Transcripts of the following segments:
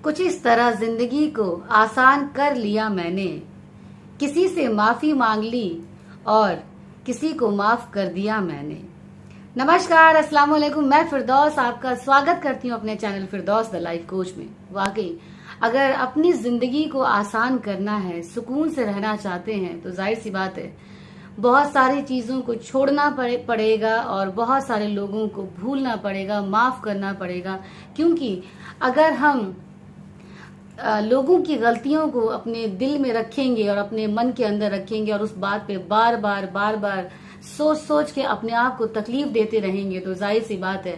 कुछ इस तरह जिंदगी को आसान कर लिया मैंने। किसी से माफी मांग ली और किसी को माफ कर दिया मैंने। नमस्कार, अस्सलाम वालेकुम। मैं फिरदौस आपका स्वागत करती हूँ अपने channel Firdaus the life coach में। वाकई अगर अपनी जिंदगी को आसान करना है, सुकून से रहना चाहते हैं, तो जाहिर सी बात है बहुत सारी चीजों को छोड़ना पड़ेगा और बहुत सारे लोगों को भूलना पड़ेगा, माफ करना पड़ेगा। क्योंकि अगर हम लोगों की गलतियों को अपने दिल में रखेंगे और अपने मन के अंदर रखेंगे और उस बात पे बार बार सोच सोच के अपने आप को तकलीफ देते रहेंगे, तो जाहिर सी बात है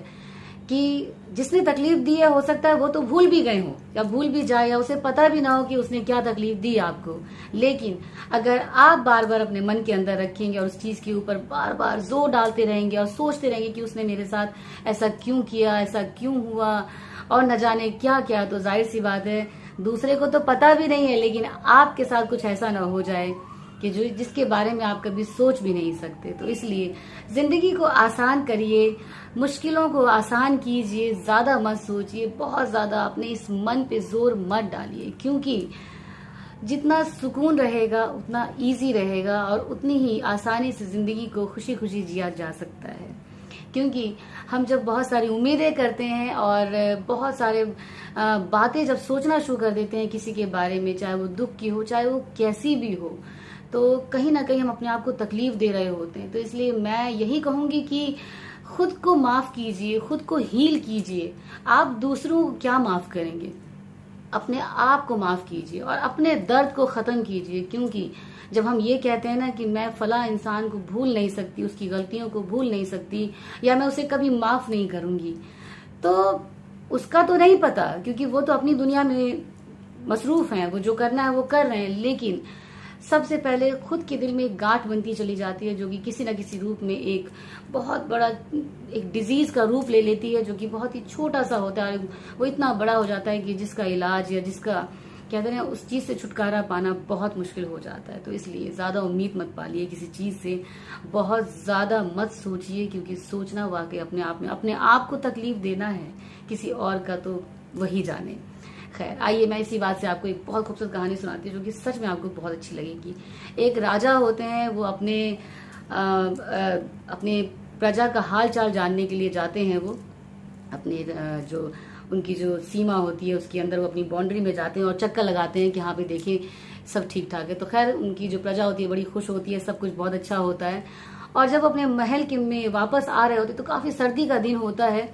कि जिसने तकलीफ दी है, हो सकता है वो तो भूल भी गए हो या भूल भी जाए या उसे पता भी ना हो कि उसने क्या तकलीफ दी आपको। लेकिन अगर आप बार बार अपने मन के अंदर रखेंगे और उस चीज के ऊपर बार बार जोर डालते रहेंगे और सोचते रहेंगे कि उसने मेरे साथ ऐसा क्यों किया, ऐसा क्यों हुआ और न जाने क्या क्या, तो जाहिर सी बात है दूसरे को तो पता भी नहीं है, लेकिन आपके साथ कुछ ऐसा ना हो जाए कि जो जिसके बारे में आप कभी सोच भी नहीं सकते। तो इसलिए जिंदगी को आसान करिए, मुश्किलों को आसान कीजिए, ज्यादा मत सोचिए, बहुत ज्यादा अपने इस मन पे जोर मत डालिए। क्योंकि जितना सुकून रहेगा उतना इजी रहेगा और उतनी ही आसानी से जिंदगी को खुशी खुशी जिया जा सकता है। क्योंकि हम जब बहुत सारी उम्मीदें करते हैं और बहुत सारे बातें जब सोचना शुरू कर देते हैं किसी के बारे में, चाहे वो दुख की हो, चाहे वो कैसी भी हो, तो कहीं ना कहीं हम अपने आप को तकलीफ दे रहे होते हैं। तो इसलिए मैं यही कहूंगी कि खुद को माफ कीजिए, खुद को हील कीजिए। आप दूसरों को क्या माफ करेंगे, अपने आप को माफ कीजिए और अपने दर्द को खत्म कीजिए। क्योंकि जब हम ये कहते हैं ना कि मैं फला इंसान को भूल नहीं सकती, उसकी गलतियों को भूल नहीं सकती, या मैं उसे कभी माफ नहीं करूंगी, तो उसका तो नहीं पता, क्योंकि वो तो अपनी दुनिया में मसरूफ हैं, वो जो करना है वो कर रहे हैं। लेकिन सबसे पहले खुद के दिल में एक गांठ बनती चली जाती है, जो कि किसी न किसी रूप में एक बहुत बड़ा एक डिजीज का रूप ले लेती है, जो कि बहुत ही छोटा सा होता है। वो इतना बड़ा हो जाता है कि जिसका इलाज या जिसका कहते हैं उस चीज से छुटकारा पाना बहुत मुश्किल हो जाता है। तो इसलिए ज्यादा उम्मीद मत पालिए किसी चीज से, बहुत ज्यादा मत सोचिए, क्योंकि सोचना वाकई अपने आप में अपने आप को तकलीफ देना है, किसी और का तो वही जाने। खैर, आइए मैं इसी बात से आपको एक बहुत खूबसूरत कहानी सुनाती हूँ, जो कि सच में आपको बहुत अच्छी लगेगी। एक राजा होते हैं, वो अपने प्रजा का हाल चाल जानने के लिए जाते हैं। वो अपने जो उनकी जो सीमा होती है उसके अंदर वो अपनी बाउंड्री में जाते हैं और चक्कर लगाते हैं कि हाँ भाई देखिए सब ठीक ठाक है। तो खैर उनकी जो प्रजा होती है बड़ी खुश होती है, सब कुछ बहुत अच्छा होता है। और जब अपने महल के में वापस आ रहे होते तो काफी सर्दी का दिन होता है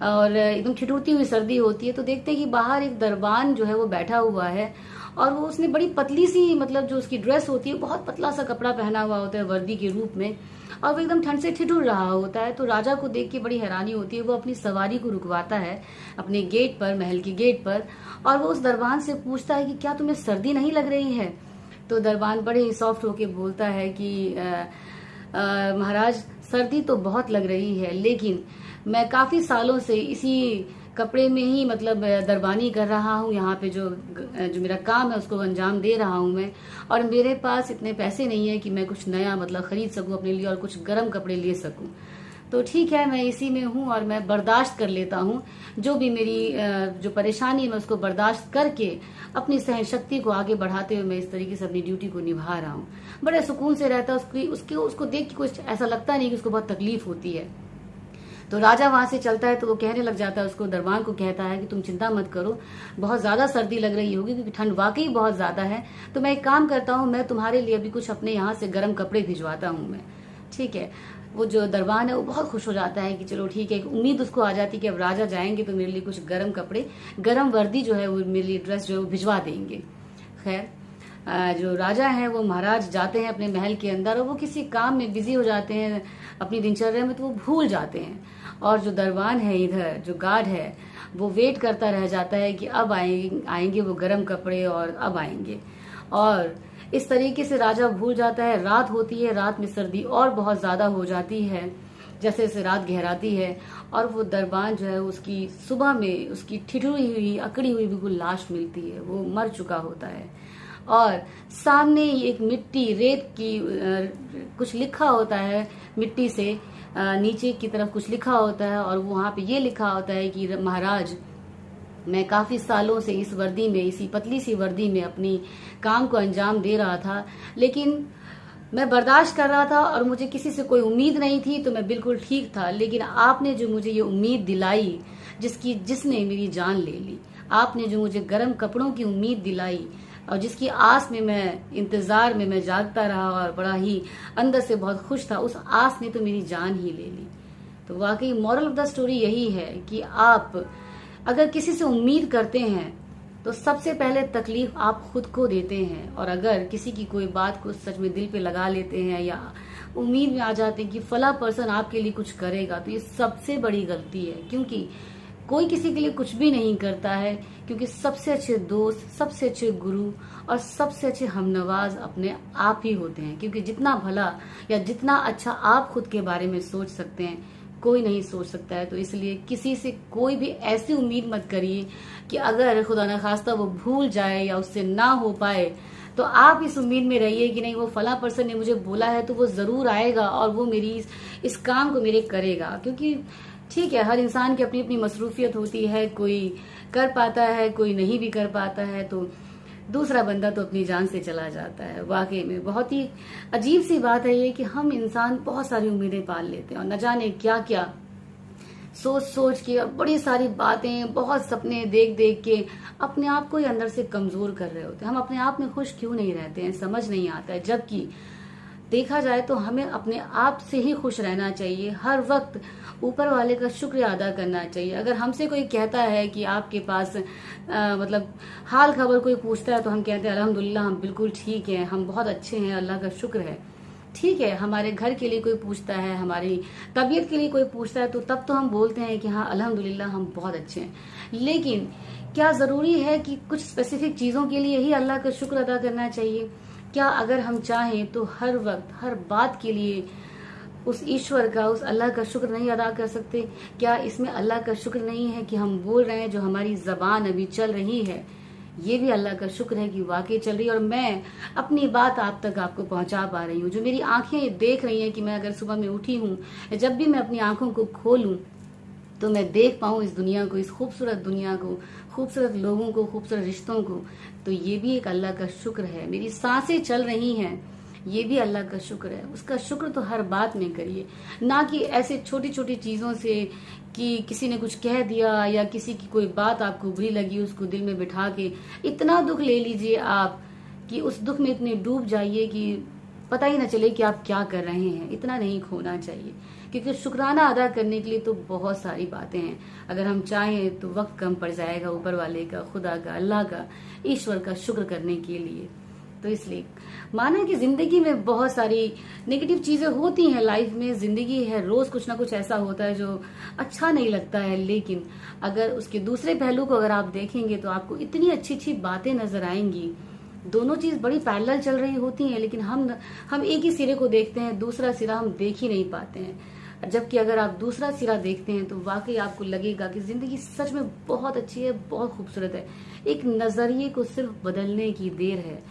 और एकदम ठिठुरती हुई सर्दी होती है। तो देखते हैं कि बाहर एक दरबान जो है वो बैठा हुआ है और वो उसने बड़ी पतली सी, मतलब जो उसकी ड्रेस होती है बहुत पतला सा कपड़ा पहना हुआ होता है वर्दी के रूप में, और वो एकदम ठंड से ठिठुर रहा होता है। तो राजा को देख के बड़ी हैरानी होती है। वो अपनी सवारी को रुकवाता है अपने गेट पर, महल के गेट पर, और वो उस दरबान से पूछता है कि क्या तुम्हें सर्दी नहीं लग रही है। तो दरबान बड़े ही सॉफ्ट होके बोलता है कि महाराज सर्दी तो बहुत लग रही है, लेकिन मैं काफी सालों से इसी कपड़े में ही मतलब दरबानी कर रहा हूँ, यहाँ पे जो मेरा काम है उसको अंजाम दे रहा हूँ मैं, और मेरे पास इतने पैसे नहीं है कि मैं कुछ नया मतलब खरीद सकूँ अपने लिए और कुछ गर्म कपड़े ले सकूँ। तो ठीक है, मैं इसी में हूँ और मैं बर्दाश्त कर लेता हूँ, जो भी मेरी जो परेशानी है मैं उसको बर्दाश्त करके अपनी सहन शक्ति को आगे बढ़ाते हुए मैं इस तरीके से अपनी ड्यूटी को निभा रहा हूँ। बड़े सुकून से रहता है। उसको देख के कुछ ऐसा लगता नहीं कि उसको बहुत तकलीफ होती है। तो राजा वहां से चलता है तो वो कहने लग जाता है, उसको दरबान को कहता है कि तुम चिंता मत करो, बहुत ज्यादा सर्दी लग रही होगी क्योंकि ठंड वाकई बहुत ज्यादा है। तो मैं एक काम करता हूँ, मैं तुम्हारे लिए भी कुछ अपने यहाँ से गर्म कपड़े भिजवाता हूँ मैं। ठीक है। वो जो दरबान है वो बहुत खुश हो जाता है कि चलो ठीक है। एक उम्मीद उसको आ जाती है कि अब राजा जाएंगे तो मेरे लिए कुछ गर्म कपड़े, गर्म वर्दी जो है वो मेरे लिए ड्रेस जो है वो भिजवा देंगे। खैर जो राजा हैं वो महाराज जाते हैं अपने महल के अंदर और वो किसी काम में बिजी हो जाते हैं अपनी दिनचर्या में, तो वो भूल जाते हैं। और जो दरबान है इधर, जो गार्ड है, वो वेट करता रह जाता है कि अब आएंगे वो गर्म कपड़े और अब आएंगे। और इस तरीके से राजा भूल जाता है। रात होती है, रात में सर्दी और बहुत ज्यादा हो जाती है जैसे जैसे रात गहराती है, और वो दरबान जो है उसकी सुबह में उसकी ठिठुरी हुई, अकड़ी हुई बिल्कुल लाश मिलती है। वो मर चुका होता है और सामने एक मिट्टी, रेत की कुछ लिखा होता है, मिट्टी से नीचे की तरफ कुछ लिखा होता है और वहां पे ये लिखा होता है कि महाराज मैं काफी सालों से इस वर्दी में, इसी पतली सी वर्दी में अपनी काम को अंजाम दे रहा था, लेकिन मैं बर्दाश्त कर रहा था और मुझे किसी से कोई उम्मीद नहीं थी, तो मैं बिल्कुल ठीक था। लेकिन आपने जो मुझे ये उम्मीद दिलाई, जिसने मेरी जान ले ली, आपने जो मुझे गर्म कपड़ों की उम्मीद दिलाई और जिसकी आस में, मैं इंतजार में मैं जागता रहा और बड़ा ही अंदर से बहुत खुश था, उस आस ने तो मेरी जान ही ले ली। तो वाकई मोरल ऑफ द स्टोरी यही है कि आप अगर किसी से उम्मीद करते हैं तो सबसे पहले तकलीफ आप खुद को देते हैं, और अगर किसी की कोई बात को सच में दिल पे लगा लेते हैं या उम्मीद में आ जाते हैं कि फला पर्सन आपके लिए कुछ करेगा, तो ये सबसे बड़ी गलती है। क्योंकि कोई किसी के लिए कुछ भी नहीं करता है, क्योंकि सबसे अच्छे दोस्त, सबसे अच्छे गुरु और सबसे अच्छे हमनवाज अपने आप ही होते हैं। क्योंकि जितना भला या जितना अच्छा आप खुद के बारे में सोच सकते हैं, कोई नहीं सोच सकता है। तो इसलिए किसी से कोई भी ऐसी उम्मीद मत करिए कि अगर खुदा न खास्ता वो भूल जाए या उससे ना हो पाए, तो आप इस उम्मीद में रहिए कि नहीं, वो फला पर्सन ने मुझे बोला है तो वो जरूर आएगा और वो मेरी इस काम को मेरे करेगा। क्योंकि ठीक है, हर इंसान की अपनी अपनी मसरूफियत होती है, कोई कर पाता है, कोई नहीं भी कर पाता है, तो दूसरा बंदा तो अपनी जान से चला जाता है। वाकई में बहुत ही अजीब सी बात है ये कि हम इंसान बहुत सारी उम्मीदें पाल लेते हैं और न जाने क्या क्या सोच सोच के और बड़ी सारी बातें, बहुत सपने देख देख के अपने आप को ही अंदर से कमजोर कर रहे होते हैं। हम अपने आप में खुश क्यों नहीं रहते हैं, समझ नहीं आता है। जबकि देखा जाए तो हमें अपने आप से ही खुश रहना चाहिए, हर वक्त ऊपर वाले का शुक्रिया अदा करना चाहिए। अगर हमसे कोई कहता है कि आपके पास मतलब हाल खबर कोई पूछता है, तो हम कहते हैं अल्हम्दुलिल्लाह, हम बिल्कुल ठीक हैं, हम बहुत अच्छे हैं, अल्लाह का शुक्र है। ठीक है, हमारे घर के लिए कोई पूछता है, हमारी तबीयत के लिए कोई पूछता है, तो तब तो हम बोलते हैं कि हाँ अल्हम्दुलिल्लाह हम बहुत अच्छे हैं। लेकिन क्या जरूरी है कि कुछ स्पेसिफिक चीजों के लिए ही अल्लाह का शुक्र अदा करना चाहिए? क्या अगर हम चाहें तो हर वक्त हर बात के लिए उस ईश्वर का, उस अल्लाह का शुक्र नहीं अदा कर सकते? क्या इसमें अल्लाह का शुक्र नहीं है कि हम बोल रहे हैं, जो हमारी जबान अभी चल रही है, ये भी अल्लाह का शुक्र है कि वाकई चल रही है और मैं अपनी बात आप तक आपको पहुंचा पा रही हूँ। जो मेरी आंखें देख रही हैं कि मैं अगर सुबह में उठी हूँ, जब भी मैं अपनी आंखों को खोलूं तो मैं देख पाऊं इस दुनिया को, इस खूबसूरत दुनिया को, खूबसूरत लोगों को, खूबसूरत रिश्तों को, तो ये भी एक अल्लाह का शुक्र है। मेरी सांसें चल रही हैं, ये भी अल्लाह का शुक्र है। उसका शुक्र तो हर बात में करिए, ना कि ऐसे छोटी छोटी चीजों से कि किसी ने कुछ कह दिया या किसी की कोई बात आपको बुरी लगी, उसको दिल में बिठा के इतना दुख ले लीजिए आप कि उस दुख में इतने डूब जाइए कि पता ही ना चले कि आप क्या कर रहे हैं। इतना नहीं खोना चाहिए, क्योंकि शुक्राना अदा करने के लिए तो बहुत सारी बातें हैं। अगर हम चाहें तो वक्त कम पड़ जाएगा ऊपर वाले का, खुदा का, अल्लाह का, ईश्वर का शुक्र करने के लिए। तो इसलिए माना कि जिंदगी में बहुत सारी नेगेटिव चीजें होती हैं, लाइफ में जिंदगी है, रोज कुछ ना कुछ ऐसा होता है जो अच्छा नहीं लगता है, लेकिन अगर उसके दूसरे पहलू को अगर आप देखेंगे तो आपको इतनी अच्छी अच्छी बातें नजर आएंगी। दोनों चीज बड़ी पैरेलल चल रही होती हैं, लेकिन हम एक ही सिरे को देखते हैं, दूसरा सिरा हम देख ही नहीं पाते हैं। जबकि अगर आप दूसरा सिरा देखते हैं तो वाकई आपको लगेगा कि जिंदगी सच में बहुत अच्छी है, बहुत खूबसूरत है। एक नजरिए को सिर्फ बदलने की देर है,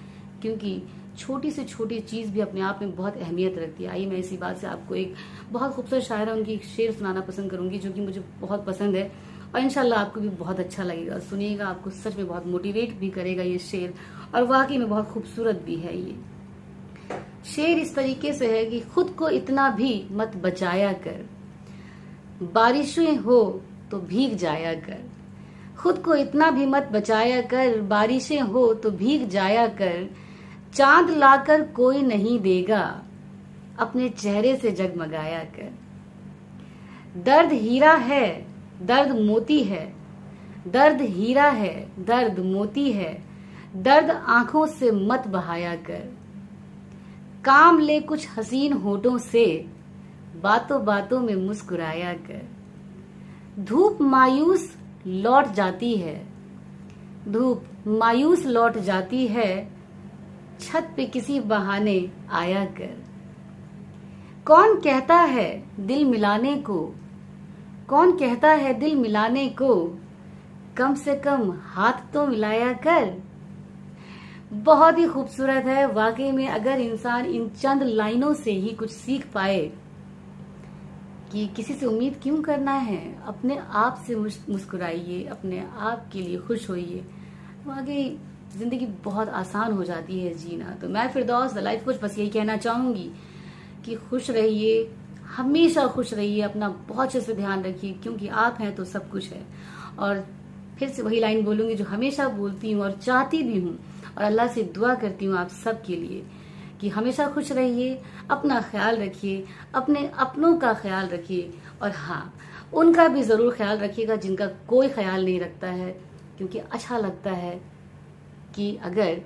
क्योंकि छोटी से छोटी चीज भी अपने आप में बहुत अहमियत रखती है। आइए मैं इसी बात से आपको एक बहुत खूबसूरत शायरा उनकी एक शेर सुनाना पसंद करूंगी, जो कि मुझे बहुत पसंद है और इंशाल्लाह आपको भी बहुत अच्छा लगेगा। सुनिएगा, आपको सच में बहुत मोटिवेट भी करेगा ये शेर, और वाकई में बहुत खूबसूरत भी है। ये शेर इस तरीके से है कि खुद को इतना भी मत बचाया कर, बारिशें हो तो भीग जाया कर। खुद को इतना भी मत बचाया कर, बारिशें हो तो भीग जाया कर। चांद लाकर कोई नहीं देगा, अपने चेहरे से जगमगाया कर। दर्द हीरा है, दर्द मोती है, दर्द हीरा है, दर्द मोती है। दर्द आंखों से मत बहाया कर। काम ले कुछ हसीन होठों से, बातों बातों में मुस्कुराया कर। धूप मायूस लौट जाती है, धूप मायूस लौट जाती है। छत पे किसी बहाने आया कर। कौन कहता है दिल मिलाने को, कौन कहता है दिल मिलाने को। कम से कम हाथ तो मिलाया कर। बहुत ही खूबसूरत है वाकई में। अगर इंसान इन चंद लाइनों से ही कुछ सीख पाए कि किसी से उम्मीद क्यों करना है, अपने आप से मुस्कुराइए, अपने आप के लिए खुश होइए, तो आगे जिंदगी बहुत आसान हो जाती है जीना। तो मैं फिरदौस द लाइफ कोच बस यही कहना चाहूंगी कि खुश रहिए, हमेशा खुश रहिए, अपना बहुत अच्छे से ध्यान रखिए, क्योंकि आप हैं तो सब कुछ है। और फिर से वही लाइन बोलूंगी जो हमेशा बोलती हूँ और चाहती भी हूँ और अल्लाह से दुआ करती हूँ आप सब के लिए कि हमेशा खुश रहिए, अपना ख्याल रखिए, अपने अपनों का ख्याल रखिए, और हाँ, उनका भी जरूर ख्याल रखिएगा जिनका कोई ख्याल नहीं रखता है, क्योंकि अच्छा लगता है कि अगर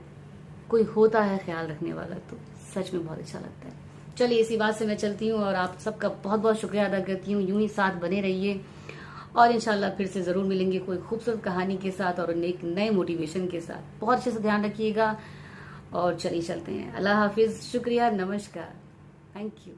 कोई होता है ख्याल रखने वाला तो सच में बहुत अच्छा लगता है। चलिए, इसी बात से मैं चलती हूँ और आप सबका बहुत बहुत शुक्रिया अदा करती हूँ। यूं ही साथ बने रहिए और इंशाल्लाह फिर से जरूर मिलेंगे कोई खूबसूरत कहानी के साथ और एक नए मोटिवेशन के साथ। बहुत अच्छे से ध्यान रखिएगा और चलिए चलते हैं। अल्लाह हाफिज, शुक्रिया, नमस्कार, थैंक यू।